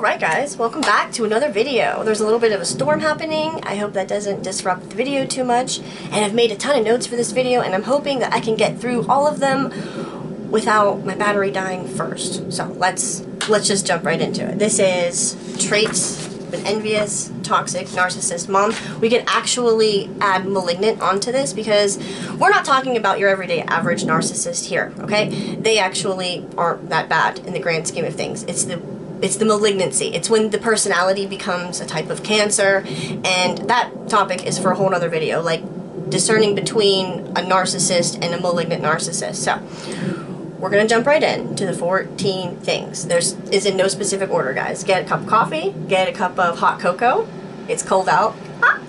Alright guys, welcome back to another video. There's a little bit of a storm happening. I hope that doesn't disrupt the video too much. And I've made a ton of notes for this video and I'm hoping that I can get through all of them without my battery dying first. So let's just jump right into it. This is traits of an envious, toxic, narcissist mom. We can actually add malignant onto this because we're not talking about your everyday average narcissist here, okay? They actually aren't that bad in the grand scheme of things. It's the malignancy. It's when the personality becomes a type of cancer, and that topic is for a whole other video, like discerning between a narcissist and a malignant narcissist. So we're gonna jump right in to the 14 things. Is in no specific order, guys. Get a cup of coffee, get a cup of hot cocoa. It's cold out. Ah.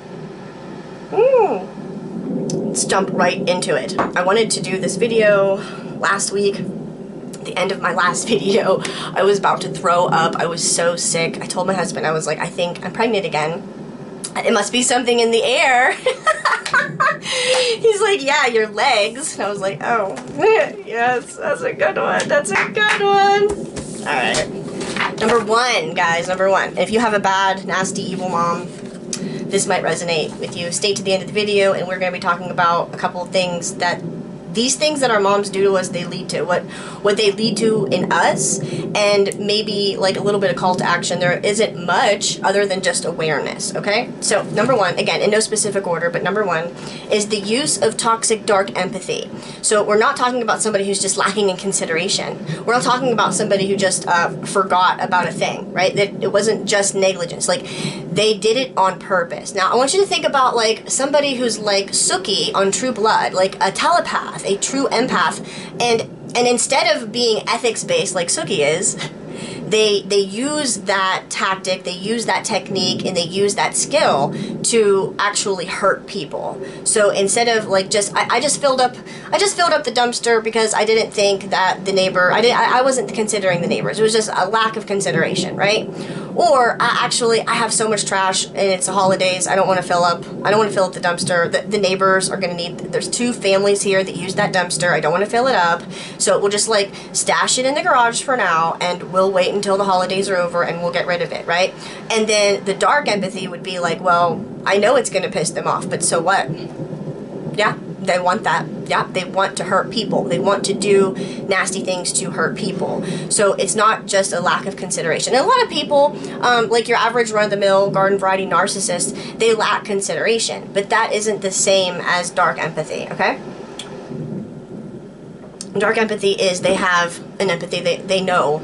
Let's jump right into it. I wanted to do this video last week. The end of my last video, I was about to throw up. I was so sick. I told my husband, I was like, I think I'm pregnant again. It must be something in the air. He's like, yeah, your legs. And I was like, oh, yes, that's a good one. That's a good one. All right. Number one, guys, number one. If you have a bad, nasty, evil mom, this might resonate with you. Stay to the end of the video, and we're going to be talking about a couple of things that these things that our moms do to us, they lead to what they lead to in us, and maybe like a little bit of call to action. There isn't much other than just awareness, okay? So number one, again, in no specific order, but number one is the use of toxic dark empathy. So we're not talking about somebody who's just lacking in consideration. We're not talking about somebody who just forgot about a thing, right? That it wasn't just negligence. Like, they did it on purpose. Now, I want you to think about like somebody who's like Sookie on True Blood, like a telepath, a true empath, and instead of being ethics-based like Sookie is, they use that tactic, they use that technique, and they use that skill to actually hurt people. So instead of like I just filled up the dumpster because I didn't think that the neighbor, I wasn't considering the neighbors. It was just a lack of consideration, right? Or I have so much trash and it's the holidays, I don't want to fill up the dumpster. The neighbors are going to need, there's two families here that use that dumpster. I don't want to fill it up. So we'll just like stash it in the garage for now and we'll wait until the holidays are over and we'll get rid of it, right? And then the dark empathy would be like, well, I know it's going to piss them off, but so what? Yeah, they want that. Yeah, they want to hurt people. They want to do nasty things to hurt people. So it's not just a lack of consideration. And a lot of people, like your average run-of-the-mill garden variety narcissist, they lack consideration. But that isn't the same as dark empathy, okay? Dark empathy is they have an empathy. They know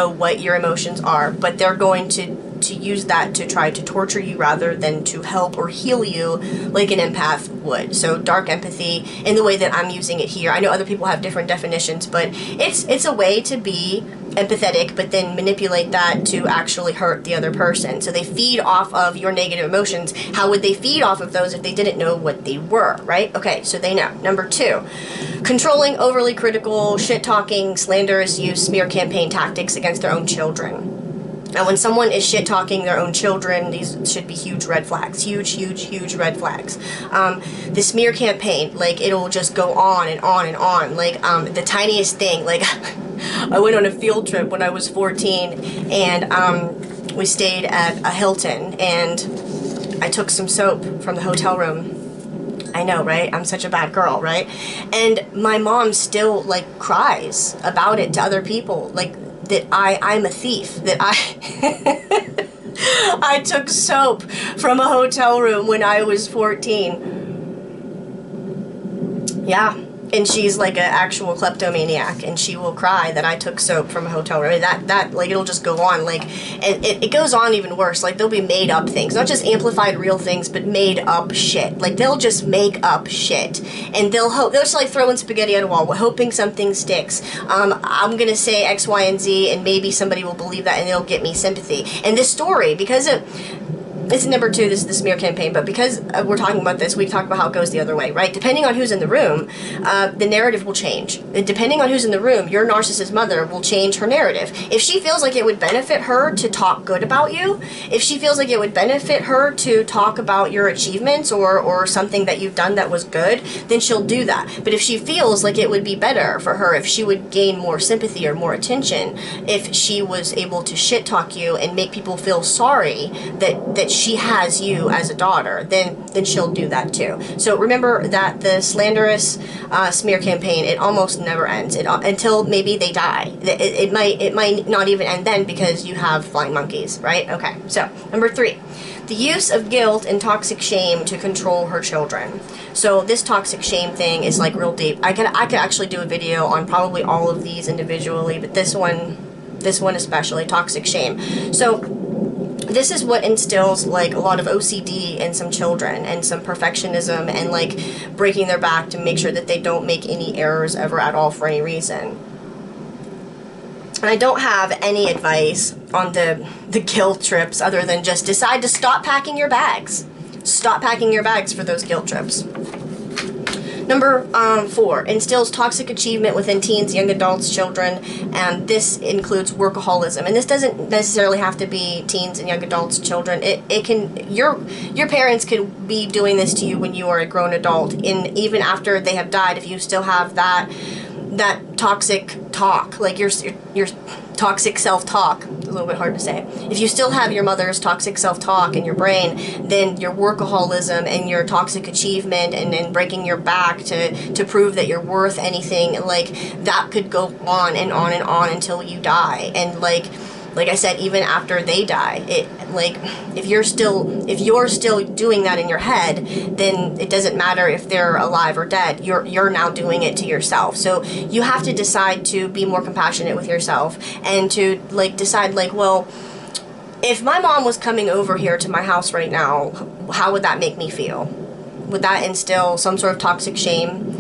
what your emotions are, but they're going to use that to try to torture you rather than to help or heal you like an empath would. So dark empathy, in the way that I'm using it here, I know other people have different definitions, but it's a way to be empathetic but then manipulate that to actually hurt the other person. So they feed off of your negative emotions. How would they feed off of those if they didn't know what they were, right? Okay, so they know. Number two, controlling, overly critical, shit-talking, slanderous use, smear campaign tactics against their own children. Now, when someone is shit-talking their own children, these should be huge red flags. Huge, huge, huge red flags. The smear campaign, like, it'll just go on and on and on. Like, the tiniest thing, like, I went on a field trip when I was 14, and we stayed at a Hilton, and I took some soap from the hotel room. I know, right? I'm such a bad girl, right? And my mom still, like, cries about it to other people, like, that I'm a thief, that I took soap from a hotel room when I was 14. Yeah. And she's like an actual kleptomaniac, and she will cry that I took soap from a hotel room. That like, it'll just go on, like, and it goes on even worse. Like, they'll be made up things, not just amplified real things, but made up shit. Like, they'll just make up shit, and they'll just like throwing spaghetti at a wall, hoping something sticks. I'm gonna say X, Y, and Z, and maybe somebody will believe that, and it'll get me sympathy. And this story, because this is number 2, this is the smear campaign, but because we're talking about this, we talk about how it goes the other way, right? Depending on who's in the room, the narrative will change. Depending on who's in the room, your narcissist mother will change her narrative. If she feels like it would benefit her to talk good about you, if she feels like it would benefit her to talk about your achievements or something that you've done that was good, then she'll do that. But if she feels like it would be better for her, if she would gain more sympathy or more attention, if she was able to shit talk you and make people feel sorry that she has you as a daughter, then she'll do that too. So remember that the slanderous smear campaign, it almost never ends until maybe they die. It might not even end then because you have flying monkeys, right? Okay, so number 3, the use of guilt and toxic shame to control her children. So this toxic shame thing is like real deep. I could actually do a video on probably all of these individually, but this one especially, toxic shame. So this is what instills like a lot of OCD in some children and some perfectionism and like breaking their back to make sure that they don't make any errors ever at all for any reason. And I don't have any advice on the guilt trips other than just decide to stop packing your bags. Stop packing your bags for those guilt trips. Number 4, instills toxic achievement within teens, young adults, children, and this includes workaholism. And this doesn't necessarily have to be teens and young adults, children. It can, your parents could be doing this to you when you are a grown adult, and even after they have died, if you still have that toxic talk, like your toxic self-talk, it's a little bit hard to say. If you still have your mother's toxic self-talk in your brain, then your workaholism and your toxic achievement and breaking your back to prove that you're worth anything, like that could go on and on and on until you die. And like I said, even after they die, if you're still doing that in your head, then it doesn't matter if they're alive or dead. You're now doing it to yourself. So you have to decide to be more compassionate with yourself and to like decide like, well, if my mom was coming over here to my house right now, how would that make me feel? Would that instill some sort of toxic shame?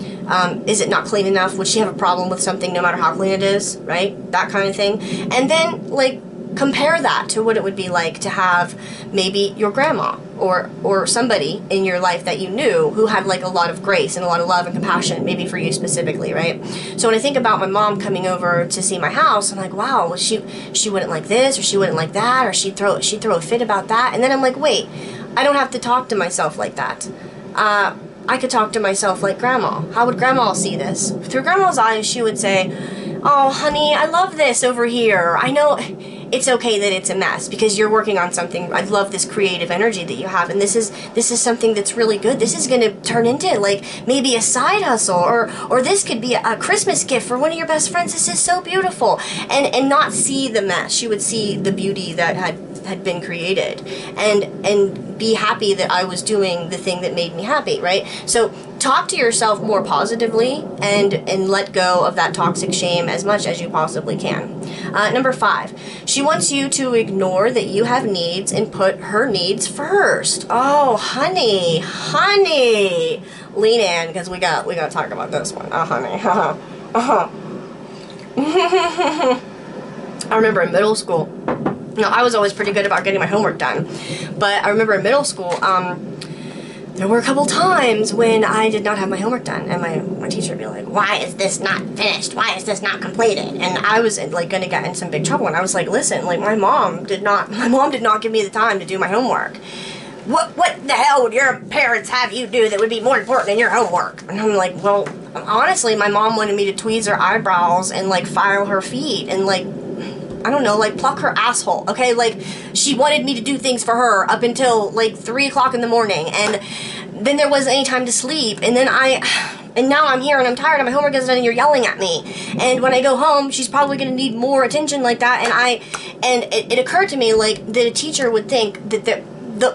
Is it not clean enough? Would she have a problem with something no matter how clean it is, right? That kind of thing. And then like compare that to what it would be like to have maybe your grandma or somebody in your life that you knew who had like a lot of grace and a lot of love and compassion, maybe for you specifically, right? So when I think about my mom coming over to see my house, I'm like, wow, well, she wouldn't like this, or she wouldn't like that, or she'd throw a fit about that. And then I'm like, wait, I don't have to talk to myself like that. I could talk to myself like grandma. How would grandma see this? Through grandma's eyes, she would say, oh, honey, I love this over here. I know it's okay that it's a mess because you're working on something. I love this creative energy that you have, and this is something that's really good. This is going to turn into like maybe a side hustle, or this could be a Christmas gift for one of your best friends. This is so beautiful, and not see the mess. She would see the beauty that had been created, and be happy that I was doing the thing that made me happy, right? So talk to yourself more positively and let go of that toxic shame as much as you possibly can. Number 5, she wants you to ignore that you have needs and put her needs first. Oh, honey, lean in because we got to talk about this one. Oh, honey, I remember in middle school. No, I was always pretty good about getting my homework done, but I remember in middle school, there were a couple times when I did not have my homework done, and my teacher would be like, why is this not finished? Why is this not completed? And I was like going to get in some big trouble, and I was like, listen, like my mom did not give me the time to do my homework. What the hell would your parents have you do that would be more important than your homework? And I'm like, well, honestly, my mom wanted me to tweeze her eyebrows and like file her feet and like, I don't know, like pluck her asshole, okay? Like, she wanted me to do things for her up until like 3 o'clock in the morning, and then there wasn't any time to sleep, and now I'm here and I'm tired and my homework isn't done and you're yelling at me, and when I go home, she's probably gonna need more attention like that, and it occurred to me, like, that a teacher would think that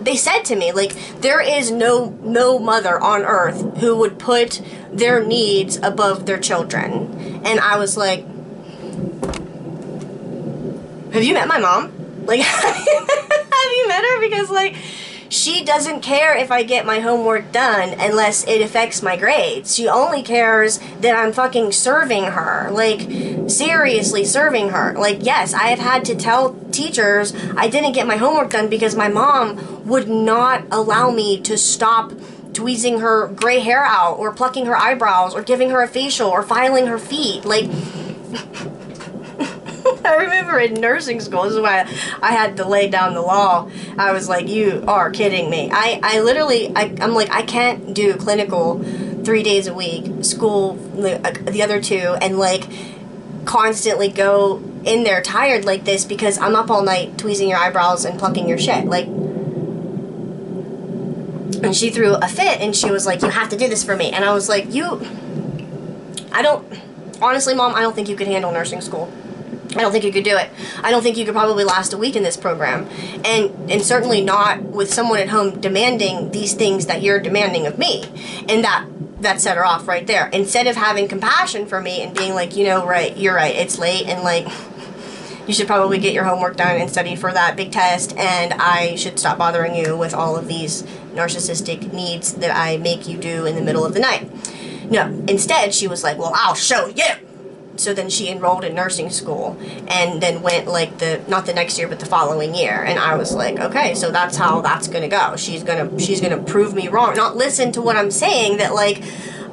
they said to me, like, there is no mother on earth who would put their needs above their children, and I was like, have you met my mom? Like, have you met her? Because, like, she doesn't care if I get my homework done unless it affects my grades. She only cares that I'm fucking serving her. Like, seriously serving her. Like, yes, I have had to tell teachers I didn't get my homework done because my mom would not allow me to stop tweezing her gray hair out, or plucking her eyebrows, or giving her a facial, or filing her feet. Like, I remember in nursing school, this is why I had to lay down the law. I was like, you are kidding me. I'm like, I can't do clinical 3 days a week, school the other 2, and like constantly go in there tired like this because I'm up all night tweezing your eyebrows and plucking your shit. Like, and she threw a fit and she was like, you have to do this for me. And I was like, honestly, Mom, I don't think you could handle nursing school. I don't think you could do it. I don't think you could probably last a week in this program. And certainly not with someone at home demanding these things that you're demanding of me. And that set her off right there. Instead of having compassion for me and being like, you know, right, you're right, it's late, and like, you should probably get your homework done and study for that big test, and I should stop bothering you with all of these narcissistic needs that I make you do in the middle of the night. No, instead she was like, well, I'll show you. So then she enrolled in nursing school and then went like not the next year, but the following year. And I was like, okay, so that's how that's gonna go. She's gonna prove me wrong, not listen to what I'm saying, that like,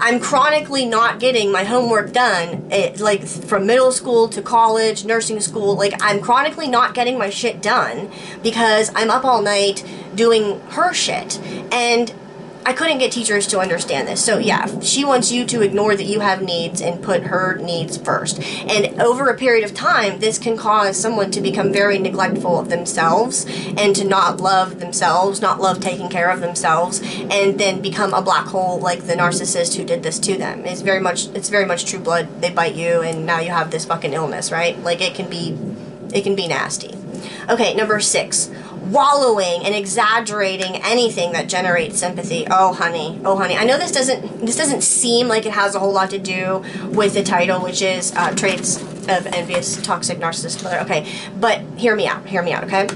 I'm chronically not getting my homework done, like from middle school to college, nursing school. Like, I'm chronically not getting my shit done because I'm up all night doing her shit. And I couldn't get teachers to understand this. So yeah, she wants you to ignore that you have needs and put her needs first. And over a period of time, this can cause someone to become very neglectful of themselves and to not love themselves, not love taking care of themselves, and then become a black hole like the narcissist who did this to them. It's very much True Blood. They bite you and now you have this fucking illness, right? Like, it can be nasty. Okay, number 6. Wallowing and exaggerating anything that generates sympathy. Oh honey, I know this doesn't seem like it has a whole lot to do with the title, which is traits of envious, toxic, narcissist mother. Okay, but hear me out, okay?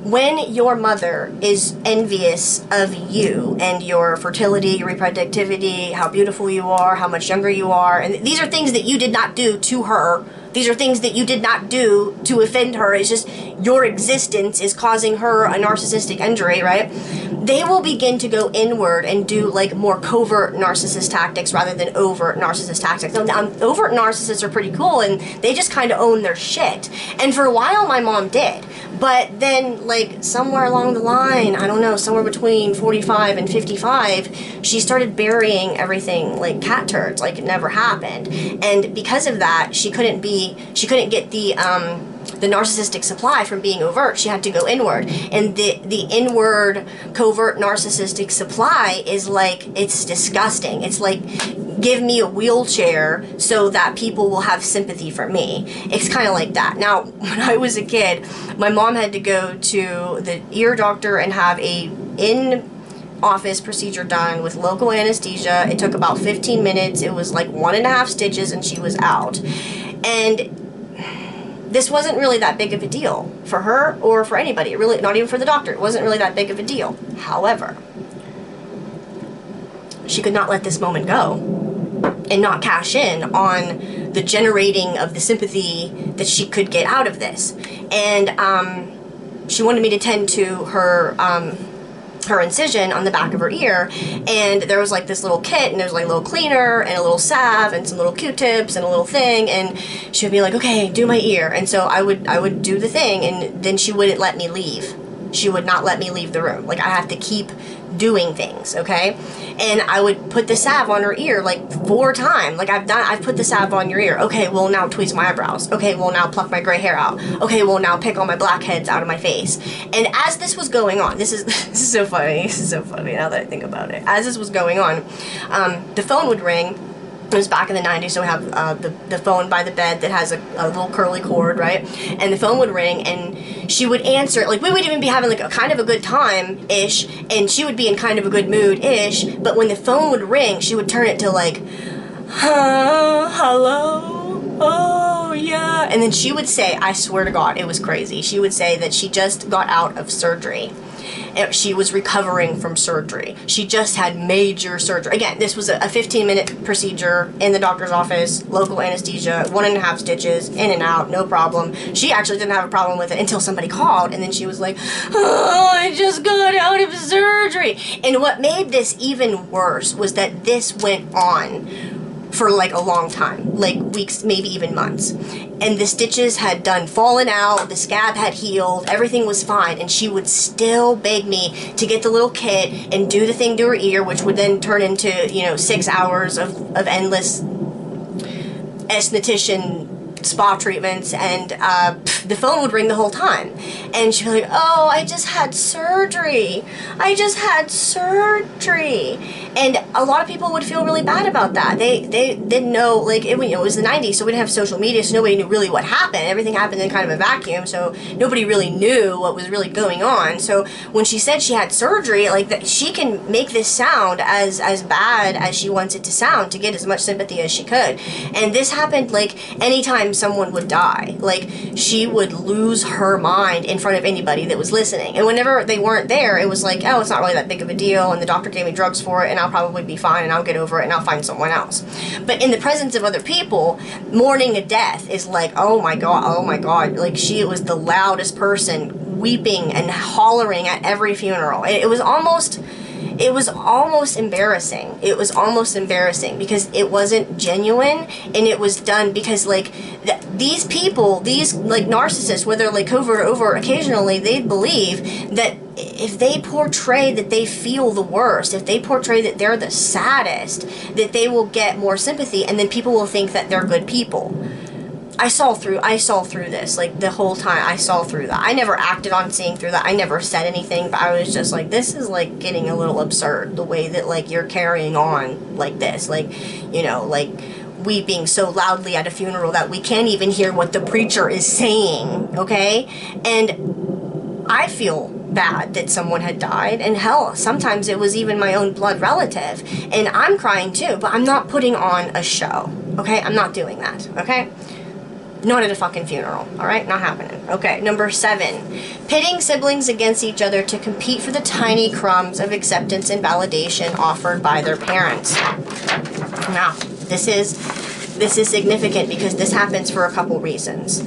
When your mother is envious of you and your fertility, your reproductivity, how beautiful you are, how much younger you are, and these are things that you did not do to her. These are things that you did not do to offend her. It's just your existence is causing her a narcissistic injury, right? They will begin to go inward and do like more covert narcissist tactics rather than overt narcissist tactics. Now, overt narcissists are pretty cool and they just kind of own their shit. And for a while, my mom did. But then, like, somewhere along the line, I don't know, somewhere between 45 and 55, she started burying everything like cat turds, like it never happened. And because of that, she couldn't get the narcissistic supply from being overt. She had to go inward. And the inward, covert narcissistic supply is like, it's disgusting. It's like, give me a wheelchair so that people will have sympathy for me. It's kind of like that. Now, when I was a kid, my mom had to go to the ear doctor and have a in-office procedure done with local anesthesia. It took about 15 minutes. It was like 1.5 stitches and she was out. And this wasn't really that big of a deal for her or for anybody. Really, not even for the doctor. It wasn't really that big of a deal. However, she could not let this moment go and not cash in on the generating of the sympathy that she could get out of this. And she wanted me to tend to her her incision on the back of her ear, and there was like this little kit, and there was like a little cleaner and a little salve and some little Q-tips and a little thing, and she would be like, okay, do my ear. And so I would do the thing, and then she wouldn't let me leave. She would not let me leave the room. Like, I have to keep doing things, okay? And I would put the salve on her ear like 4 times. Like, I've put the salve on your ear. Okay, well, now tweeze my eyebrows. Okay, well, now pluck my gray hair out. Okay, well, now pick all my blackheads out of my face. And as this was going on, this is so funny. This is so funny now that I think about it. As this was going on, the phone would ring. It was back in the 90s, so we have the phone by the bed that has a little curly cord, right? And the phone would ring, and she would answer. Like, we would even be having like a kind of a good time-ish, and she would be in kind of a good mood-ish, but when the phone would ring, she would turn it to like, hello? Oh, oh yeah. And then she would say, I swear to God, it was crazy. She would say that she just got out of surgery. She was recovering from surgery. She just had major surgery. Again, this was a 15-minute procedure in the doctor's office, local anesthesia, 1.5 stitches, in and out, no problem. She actually didn't have a problem with it until somebody called, and then she was like, oh, I just got out of surgery. And what made this even worse was that this went on for like a long time, like weeks, maybe even months. And the stitches had fallen out, the scab had healed, everything was fine, and she would still beg me to get the little kit and do the thing to her ear, which would then turn into, 6 hours of endless esthetician spa treatments, and the phone would ring the whole time, and she'd be like, oh, I just had surgery, and a lot of people would feel really bad about that. They didn't know, like, it was the 90s, so we didn't have social media, so nobody knew really what happened. Everything happened in kind of a vacuum, so nobody really knew what was really going on. So when she said she had surgery, like, that, she can make this sound as bad as she wants it to sound to get as much sympathy as she could. And this happened, like, anytime someone would die. Like, she would lose her mind in front of anybody that was listening. And whenever they weren't there, it was like, oh, it's not really that big of a deal, and the doctor gave me drugs for it, and I'll probably be fine, and I'll get over it, and I'll find someone else. But in the presence of other people, mourning a death is like, oh my god, like, she was the loudest person, weeping and hollering at every funeral. It was almost embarrassing. It was almost embarrassing because it wasn't genuine, and it was done because, like, these people, these, like, narcissists, whether, like, covert or overt, occasionally they believe that if they portray that they feel the worst, if they portray that they're the saddest, that they will get more sympathy, and then people will think that they're good people. I saw through this, like, the whole time. I saw through that. I never acted on seeing through that. I never said anything, but I was just like, this is, like, getting a little absurd, the way that, like, you're carrying on like this, like, like, weeping so loudly at a funeral that we can't even hear what the preacher is saying, okay? And I feel bad that someone had died, and hell, sometimes it was even my own blood relative, and I'm crying too, but I'm not putting on a show, okay? I'm not doing that, okay? Not at a fucking funeral, alright? Not happening. Okay, number 7. Pitting siblings against each other to compete for the tiny crumbs of acceptance and validation offered by their parents. Now, this is significant because this happens for a couple reasons.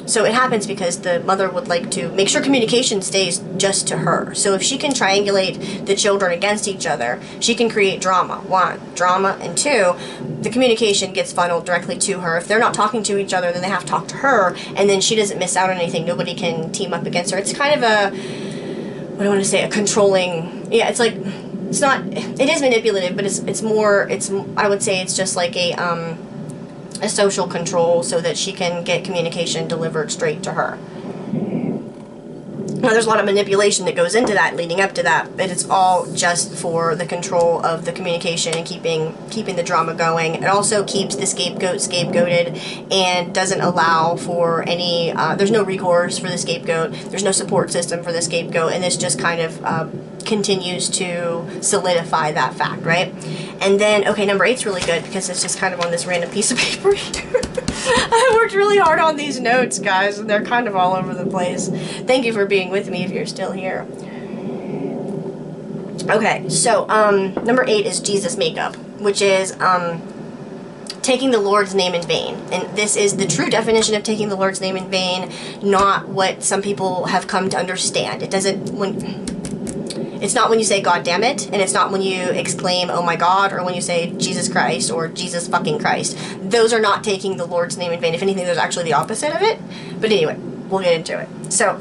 So it happens because the mother would like to make sure communication stays just to her. So if she can triangulate the children against each other, she can create drama. 1, drama, and 2, the communication gets funneled directly to her. If they're not talking to each other, then they have to talk to her, and then she doesn't miss out on anything. Nobody can team up against her. It's kind of a, what do I want to say, a controlling, yeah, it's like, it's not, it is manipulative, but it's more, I would say it's just like a social control so that she can get communication delivered straight to her. Now, there's a lot of manipulation that goes into that, leading up to that, but it's all just for the control of the communication and keeping the drama going. It also keeps the scapegoat scapegoated and doesn't allow for any, there's no recourse for the scapegoat, there's no support system for the scapegoat, and this just kind of continues to solidify that fact, right? And then, okay, number 8's really good because it's just kind of on this random piece of paper here. I worked really hard on these notes, guys, and they're kind of all over the place. Thank you for being with me if you're still here. Okay, so number 8 is Jesus makeup, which is taking the Lord's name in vain. And this is the true definition of taking the Lord's name in vain, not what some people have come to understand. It doesn't, it's not when you say God damn it, and it's not when you exclaim oh my God, or when you say Jesus Christ or Jesus fucking Christ. Those are not taking the Lord's name in vain. If anything, there's actually the opposite of it. But anyway, we'll get into it. So,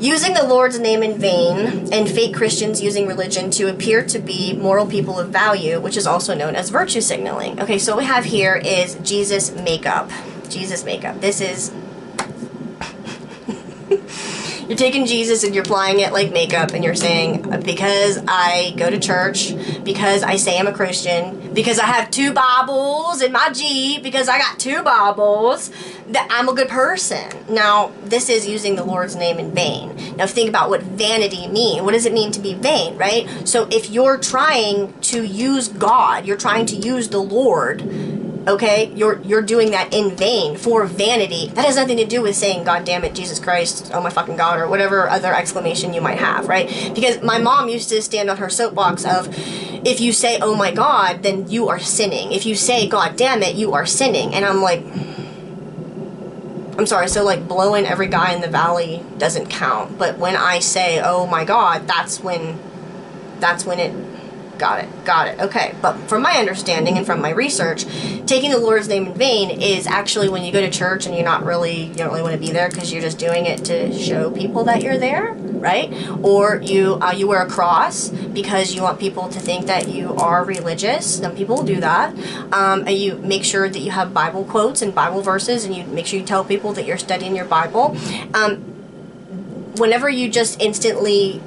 using the Lord's name in vain, and fake Christians using religion to appear to be moral people of value, which is also known as virtue signaling. Okay, so what we have here is Jesus makeup. Jesus makeup. This is... You're taking Jesus and you're applying it like makeup, and you're saying, because I go to church, because I say I'm a Christian, because I have 2 Bibles in my Jeep, because I got 2 Bibles, that I'm a good person. Now, this is using the Lord's name in vain. Now, think about what vanity means. What does it mean to be vain, right? So if you're trying to use God, you're trying to use the Lord Okay, you're doing that in vain, for vanity. That has nothing to do with saying, God damn it, Jesus Christ, oh my fucking God, or whatever other exclamation you might have, right? Because my mom used to stand on her soapbox of, if you say, oh my God, then you are sinning. If you say, God damn it, you are sinning. And I'm like, I'm sorry, so like blowing every guy in the valley doesn't count. But when I say, oh my God, that's when it, got it, okay. But from my understanding and from my research, taking the Lord's name in vain is actually when you go to church and you don't really want to be there because you're just doing it to show people that you're there, right? Or you wear a cross because you want people to think that you are religious. Some people do that. And you make sure that you have Bible quotes and Bible verses, and you make sure you tell people that you're studying your Bible. Whenever you just instantly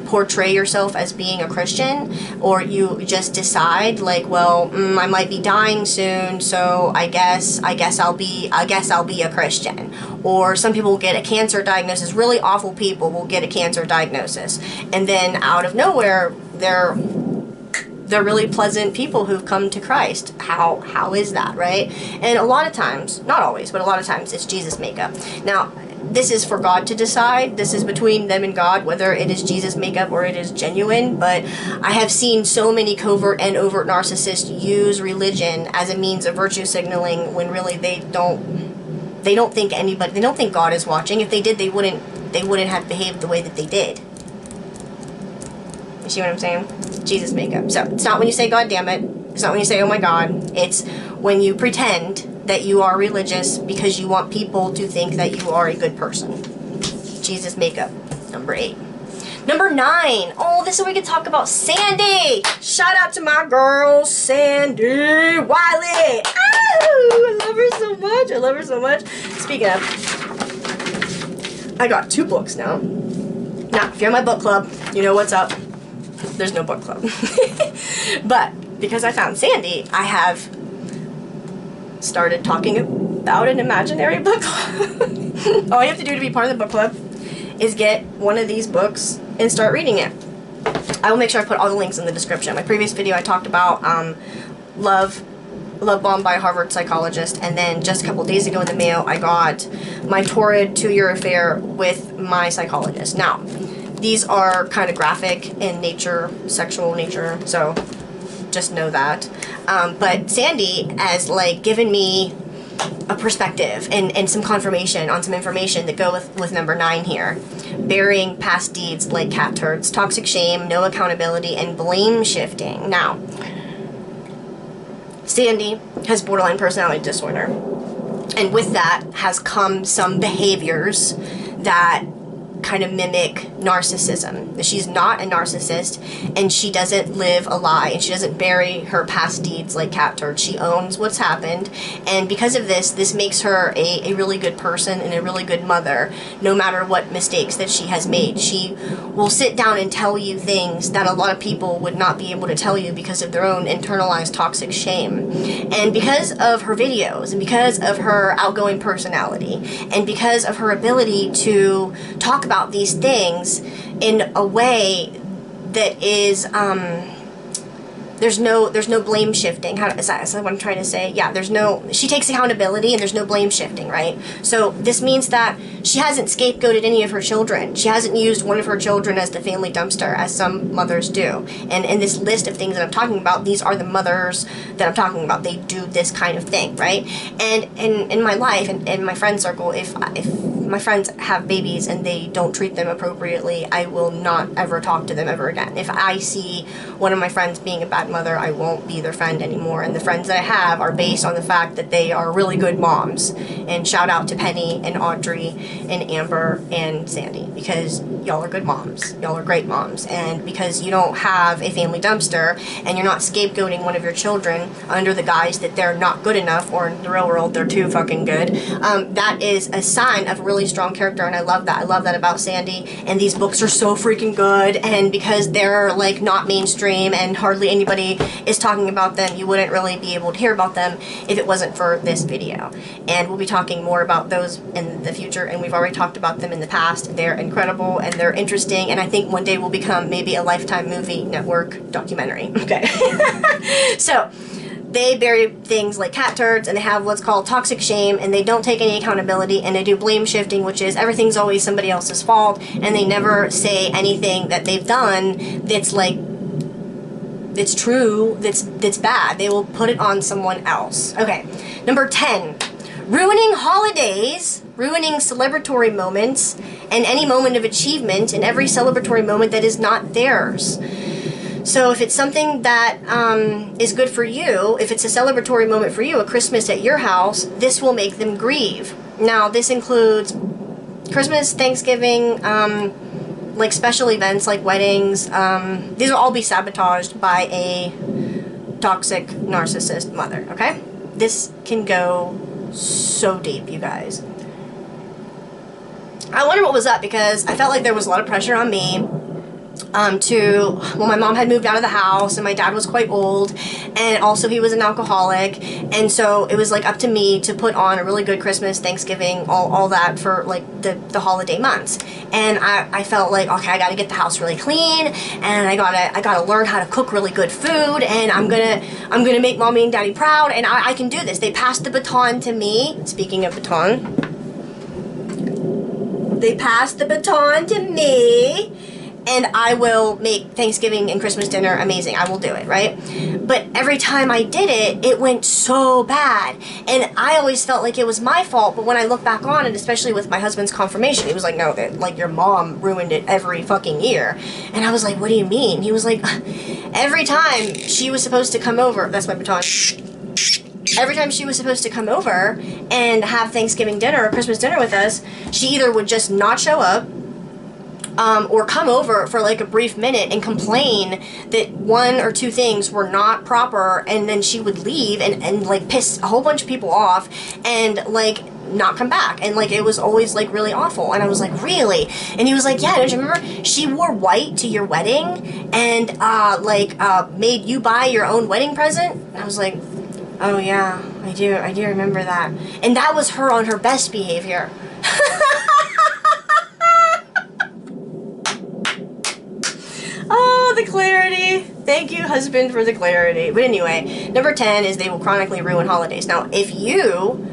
portray yourself as being a Christian, or you just decide like, well, I might be dying soon, so I guess I'll be a Christian. Or some people will get a cancer diagnosis. Really awful people will get a cancer diagnosis, and then out of nowhere they're really pleasant people who've come to Christ. How is that, right? And a lot of times, not always, but a lot of times it's Jesus makeup. Now, this is for God to decide. This is between them and God, whether it is Jesus makeup or it is genuine. But I have seen so many covert and overt narcissists use religion as a means of virtue signaling when really they don't think God is watching. If they did, they wouldn't have behaved the way that they did. You see what I'm saying? Jesus makeup. So it's not when you say God damn it. It's not when you say oh my God. It's when you pretend that you are religious because you want people to think that you are a good person. Jesus makeup. Number 8. Number 9. Oh, this is where we can talk about Sandy. Shout out to my girl, Sandy Wiley. Oh, I love her so much. I love her so much. Speaking of, I got 2 books now. Now, if you're in my book club, you know what's up. There's no book club. But because I found Sandy, I have started talking about an imaginary book club. All you have to do to be part of the book club is get one of these books and start reading it. I will make sure I put all the links in the description. My previous video I talked about Love Bomb by a Harvard psychologist, and then just a couple days ago in the mail I got My Torrid 2-Year Affair with My Psychologist. Now, these are kind of graphic in nature, sexual nature, so just know that. But Sandy has like given me a perspective and some confirmation on some information that go with number 9 here. Burying past deeds like cat turds, toxic shame, no accountability, and blame shifting. Now, Sandy has borderline personality disorder, and with that has come some behaviors that kind of mimic narcissism. She's not a narcissist, and she doesn't live a lie, and she doesn't bury her past deeds like cat turds. She owns what's happened, and because of this makes her a really good person and a really good mother, no matter what mistakes that she has made. She will sit down and tell you things that a lot of people would not be able to tell you because of their own internalized toxic shame. And because of her videos, and because of her outgoing personality, and because of her ability to talk about these things in a way that is there's no blame shifting. Is that what I'm trying to say? Yeah, she takes accountability and there's no blame shifting, right? So this means that she hasn't scapegoated any of her children. She hasn't used one of her children as the family dumpster, as some mothers do. And in this list of things that I'm talking about, these are the mothers that I'm talking about. They do this kind of thing, right? And in my life and in my friend circle, if my friends have babies and they don't treat them appropriately, I will not ever talk to them ever again. If I see one of my friends being a bad mother, I won't be their friend anymore. And the friends that I have are based on the fact that they are really good moms. And shout out to Penny and Audrey and Amber and Sandy, because y'all are good moms. Y'all are great moms. And because you don't have a family dumpster and you're not scapegoating one of your children under the guise that they're not good enough, or in the real world they're too fucking good, that is a sign of really strong character. And I love that. I love that about Sandy. And these books are so freaking good, and because they're like not mainstream and hardly anybody is talking about them, you wouldn't really be able to hear about them if it wasn't for this video. And we'll be talking more about those in the future, and we've already talked about them in the past. They're incredible and they're interesting, and I think one day will become maybe a Lifetime movie network documentary. Okay. So they bury things like cat turds, and they have what's called toxic shame, and they don't take any accountability, and they do blame shifting, which is everything's always somebody else's fault, and they never say anything that they've done that's like, it's true, that's bad. They will put it on someone else. Okay, number 10, ruining holidays, ruining celebratory moments, and any moment of achievement, and every celebratory moment that is not theirs. So if it's something that is good for you, if it's a celebratory moment for you, a Christmas at your house, this will make them grieve. Now, this includes Christmas, Thanksgiving, like special events like weddings. These will all be sabotaged by a toxic narcissist mother, okay? This can go so deep, you guys. I wonder what was up, because I felt like there was a lot of pressure on me well, my mom had moved out of the house, and my dad was quite old, and also he was an alcoholic, and so it was like up to me to put on a really good Christmas, Thanksgiving, all that for like the holiday months. And I felt like, okay, I gotta get the house really clean, and I gotta learn how to cook really good food, and I'm gonna make mommy and daddy proud, and I can do this. They passed the baton to me. Speaking of baton, they passed the baton to me, and I will make Thanksgiving and Christmas dinner amazing. I will do it, right? But every time I did it, it went so bad. And I always felt like it was my fault, but when I look back on it, especially with my husband's confirmation, he was like, no, like your mom ruined it every fucking year. And I was like, what do you mean? He was like, every time she was supposed to come over, that's my baton. Every time she was supposed to come over and have Thanksgiving dinner or Christmas dinner with us, she either would just not show up, or come over for like a brief minute and complain that one or two things were not proper, and then she would leave and like piss a whole bunch of people off and like not come back, and like it was always like really awful. And I was like, really? And he was like, yeah, don't you remember she wore white to your wedding and made you buy your own wedding present? And I was like, oh yeah, I do remember that. And that was her on her best behavior. Oh, the clarity. Thank you, husband, for the clarity. But anyway, number 10 is they will chronically ruin holidays. Now, if you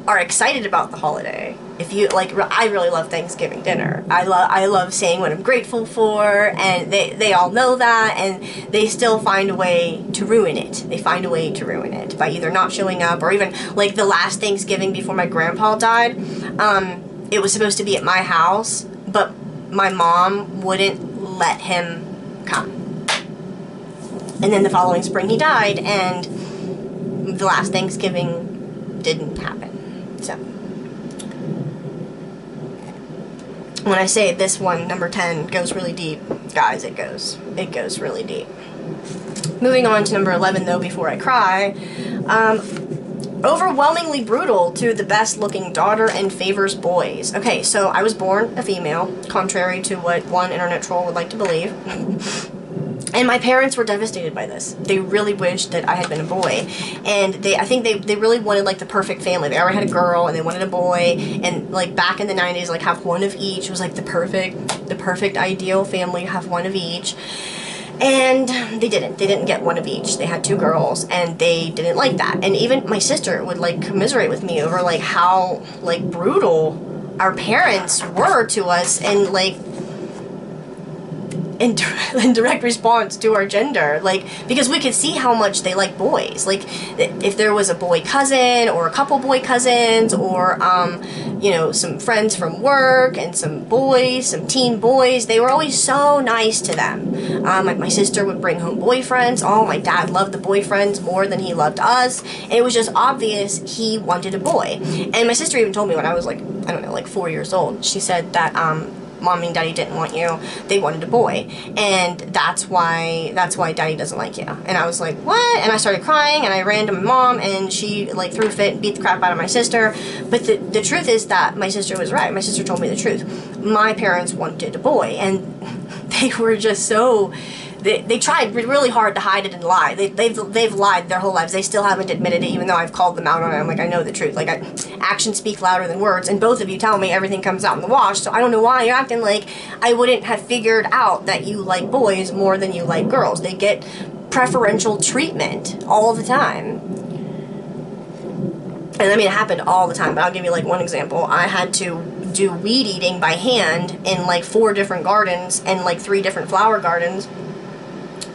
are excited about the holiday, if you, like, I really love Thanksgiving dinner. I love saying what I'm grateful for, and they all know that, and they still find a way to ruin it. They find a way to ruin it by either not showing up, or even, like, the last Thanksgiving before my grandpa died, it was supposed to be at my house, but my mom wouldn't let him come. And then the following spring he died, and the last Thanksgiving didn't happen. So when I say this one, number 10, goes really deep, guys, it goes really deep. Moving on to number 11, though, before I cry, overwhelmingly brutal to the best looking daughter and favors boys. Okay, so I was born a female, contrary to what one internet troll would like to believe. And my parents were devastated by this. They really wished that I had been a boy. And I think they really wanted like the perfect family. They already had a girl and they wanted a boy. And like back in the 90s, like have one of each. It was like the perfect ideal family, have one of each. And they didn't get one of each. They had two girls, and they didn't like that. And even my sister would like commiserate with me over like how like brutal our parents were to us, and like in direct response to our gender, like, because we could see how much they like boys. Like, if there was a boy cousin or a couple boy cousins, or you know, some friends from work and some boys, some teen boys, they were always so nice to them. Like my sister would bring home boyfriends. Oh, my dad loved the boyfriends more than he loved us, and it was just obvious he wanted a boy. And my sister even told me when I was like, I don't know, like 4 years old, she said that Mommy and Daddy didn't want you, they wanted a boy, and that's why Daddy doesn't like you. And I was like, what? And I started crying, and I ran to my mom, and she like threw a fit and beat the crap out of my sister. But the truth is that my sister was right. My sister told me the truth. My parents wanted a boy, and they were just so... They tried really hard to hide it and lie. They've lied their whole lives. They still haven't admitted it, even though I've called them out on it. I'm like, I know the truth. Like, actions speak louder than words, and both of you tell me everything comes out in the wash, so I don't know why you're acting like I wouldn't have figured out that you like boys more than you like girls. They get preferential treatment all the time. And I mean, it happened all the time, but I'll give you like one example. I had to do weed eating by hand in like 4 different gardens and like 3 different flower gardens,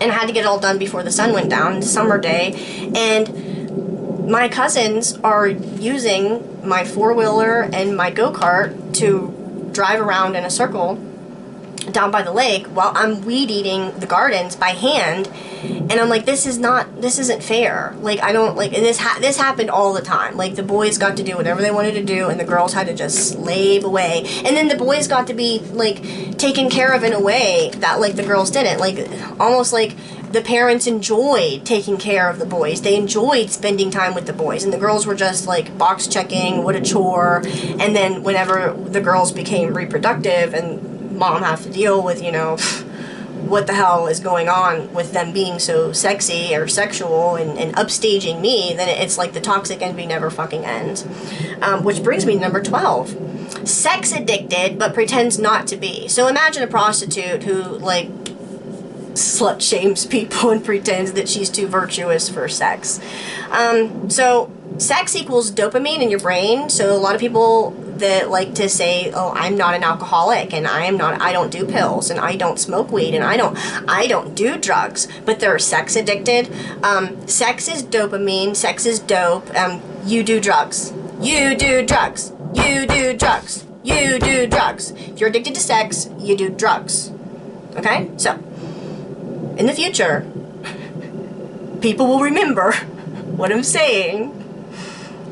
and I had to get it all done before the sun went down, summer day. And my cousins are using my 4-wheeler and my go-kart to drive around in a circle down by the lake while I'm weed eating the gardens by hand. And I'm like, this isn't fair. Like, I don't, like, and this happened all the time. Like, the boys got to do whatever they wanted to do, and the girls had to just slave away. And then the boys got to be, like, taken care of in a way that, like, the girls didn't. Like, almost like the parents enjoyed taking care of the boys. They enjoyed spending time with the boys. And the girls were just, like, box checking, what a chore. And then whenever the girls became reproductive and mom have to deal with, you know, what the hell is going on with them being so sexy or sexual and upstaging me, then it's like the toxic envy never fucking ends. Which brings me to number 12. Sex addicted, but pretends not to be. So imagine a prostitute who, like, slut shames people and pretends that she's too virtuous for sex. So sex equals dopamine in your brain. So a lot of people that like to say, oh, I'm not an alcoholic, and I don't do pills, and I don't smoke weed, and I don't do drugs, but they're sex addicted. Sex is dopamine, sex is dope. You do drugs. You do drugs. You do drugs. You do drugs. If you're addicted to sex, you do drugs. Okay? So, in the future, people will remember what I'm saying.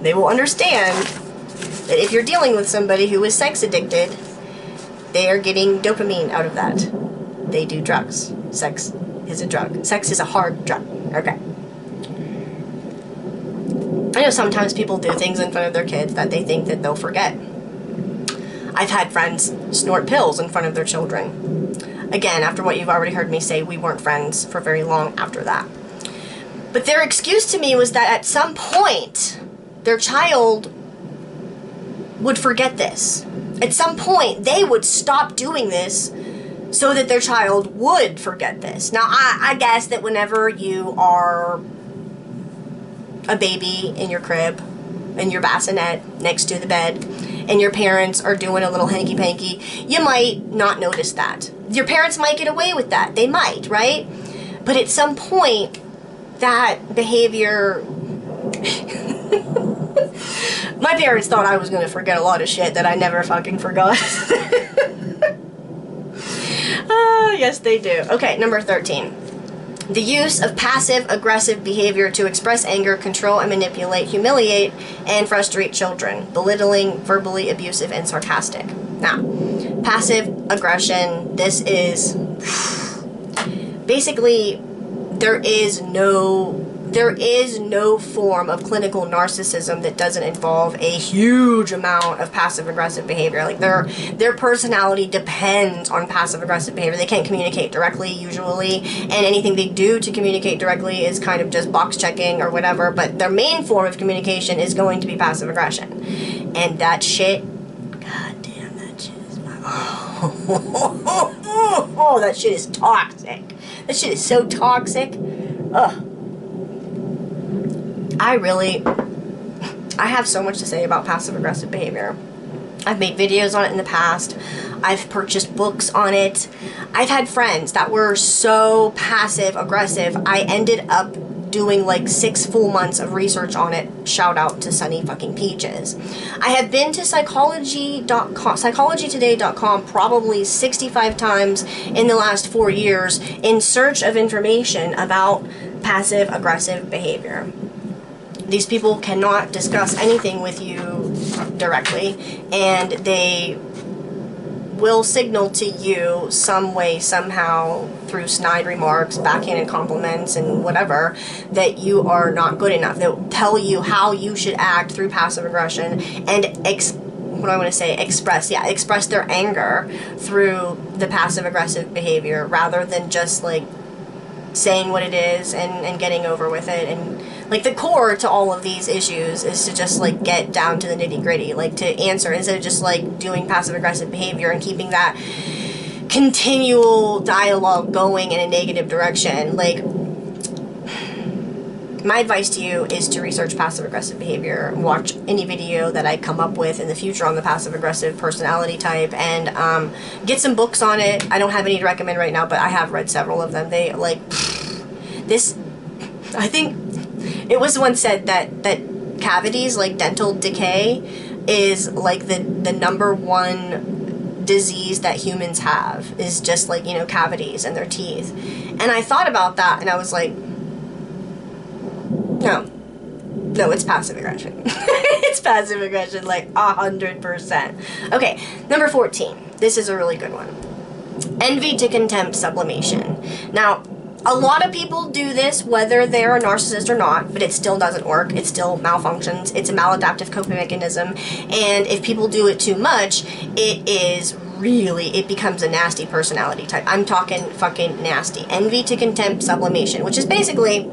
They will understand that if you're dealing with somebody who is sex addicted, they are getting dopamine out of that. They do drugs. Sex is a drug. Sex is a hard drug. Okay. I know sometimes people do things in front of their kids that they think that they'll forget. I've had friends snort pills in front of their children. Again, after what you've already heard me say, we weren't friends for very long after that. But their excuse to me was that at some point, their child would forget this. At some point, they would stop doing this so that their child would forget this. Now, I guess that whenever you are a baby in your crib, in your bassinet next to the bed, and your parents are doing a little hanky-panky, you might not notice that. Your parents might get away with that. They might, right? But at some point, that behavior... My parents thought I was going to forget a lot of shit that I never fucking forgot. Yes, they do. Okay, number 13. The use of passive-aggressive behavior to express anger, control, and manipulate, humiliate, and frustrate children. Belittling, verbally abusive, and sarcastic. Now, passive aggression, this is... Basically, there is no form of clinical narcissism that doesn't involve a huge amount of passive-aggressive behavior. Like, their personality depends on passive-aggressive behavior. They can't communicate directly, usually, and anything they do to communicate directly is kind of just box-checking or whatever, but their main form of communication is going to be passive-aggression. And that shit, god damn, that shit is... Oh, that shit is toxic. That shit is so toxic. Ugh. I have so much to say about passive-aggressive behavior. I've made videos on it in the past. I've purchased books on it. I've had friends that were so passive-aggressive, I ended up doing like 6 full months of research on it. Shout out to Sunny fucking Peaches. I have been to psychologytoday.com probably 65 times in the last 4 years in search of information about passive-aggressive behavior. These people cannot discuss anything with you directly, and they will signal to you some way, somehow, through snide remarks, backhanded compliments, and whatever, that you are not good enough. They'll tell you how you should act through passive aggression and express their anger through the passive aggressive behavior, rather than just like saying what it is and getting over with it. And like the core to all of these issues is to just like get down to the nitty gritty, like to answer instead of just like doing passive aggressive behavior and keeping that continual dialogue going in a negative direction. Like, my advice to you is to research passive-aggressive behavior, watch any video that I come up with in the future on the passive-aggressive personality type, and get some books on it. I don't have any to recommend right now, but I have read several of them. They, like, this, I think, it was once said that cavities, like dental decay, is, like, the number one disease that humans have, is just, like, you know, cavities in their teeth. And I thought about that, and I was like, no, it's passive aggression. It's passive aggression, like 100%. Okay, number 14. This is a really good one. Envy to contempt sublimation. Now, a lot of people do this, whether they're a narcissist or not, but it still doesn't work. It still malfunctions. It's a maladaptive coping mechanism. And if people do it too much, it becomes a nasty personality type. I'm talking fucking nasty. Envy to contempt sublimation, which is basically,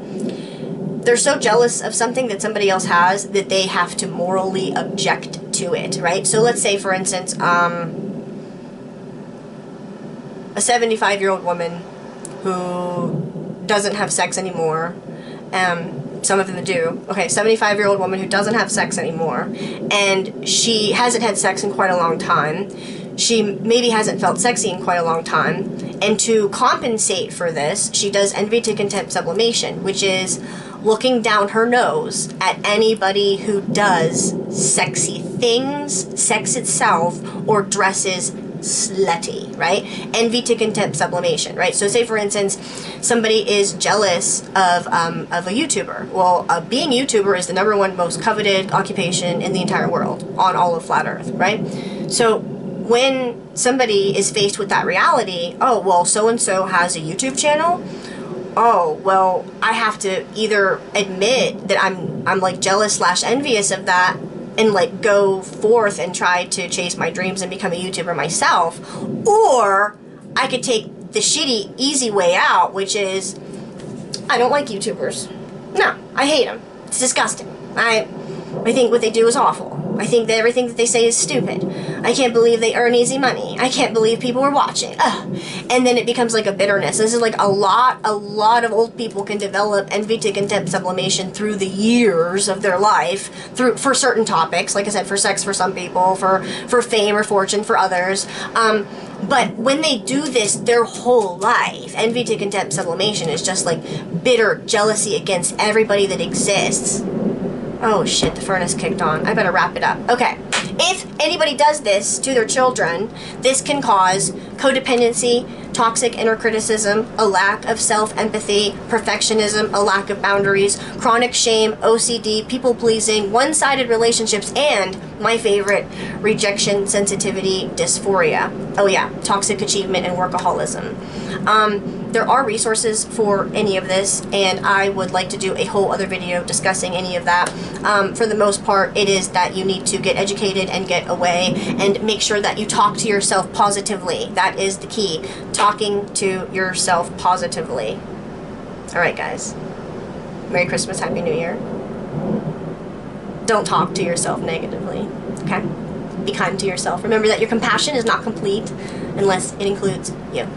they're so jealous of something that somebody else has that they have to morally object to it, right? So let's say, for instance, a 75-year-old woman who doesn't have sex anymore. Some of them do. Okay, 75-year-old woman who doesn't have sex anymore, and she hasn't had sex in quite a long time. She maybe hasn't felt sexy in quite a long time, and to compensate for this, she does envy to contempt sublimation, which is looking down her nose at anybody who does sexy things, sex itself, or dresses slutty, right? Envy to contempt sublimation, right? So say, for instance, somebody is jealous of a YouTuber. Well, being a YouTuber is the number one most coveted occupation in the entire world, on all of flat Earth, right? So when somebody is faced with that reality, oh, well, so-and-so has a YouTube channel, oh, well, I have to either admit that I'm like jealous / envious of that, and like go forth and try to chase my dreams and become a YouTuber myself, or I could take the shitty, easy way out, which is, I don't like YouTubers. No, I hate them. It's disgusting. I think what they do is awful. I think that everything that they say is stupid. I can't believe they earn easy money. I can't believe people are watching. Ugh. And then it becomes like a bitterness. This is like a lot of old people can develop envy to contempt sublimation through the years of their life, for certain topics, like I said, for sex for some people, for fame or fortune for others. But when they do this their whole life, envy to contempt sublimation is just like bitter jealousy against everybody that exists. Oh shit, the furnace kicked on. I better wrap it up. Okay. If anybody does this to their children, this can cause codependency, toxic inner criticism, a lack of self-empathy, perfectionism, a lack of boundaries, chronic shame, OCD, people-pleasing, one-sided relationships, and, my favorite, rejection, sensitivity, dysphoria. Oh yeah, toxic achievement and workaholism. There are resources for any of this, and I would like to do a whole other video discussing any of that. For the most part, it is that you need to get educated and get away and make sure that you talk to yourself positively. That is the key. Talking to yourself positively. Alright guys. Merry Christmas, Happy New Year. Don't talk to yourself negatively. Okay? Be kind to yourself. Remember that your compassion is not complete unless it includes you.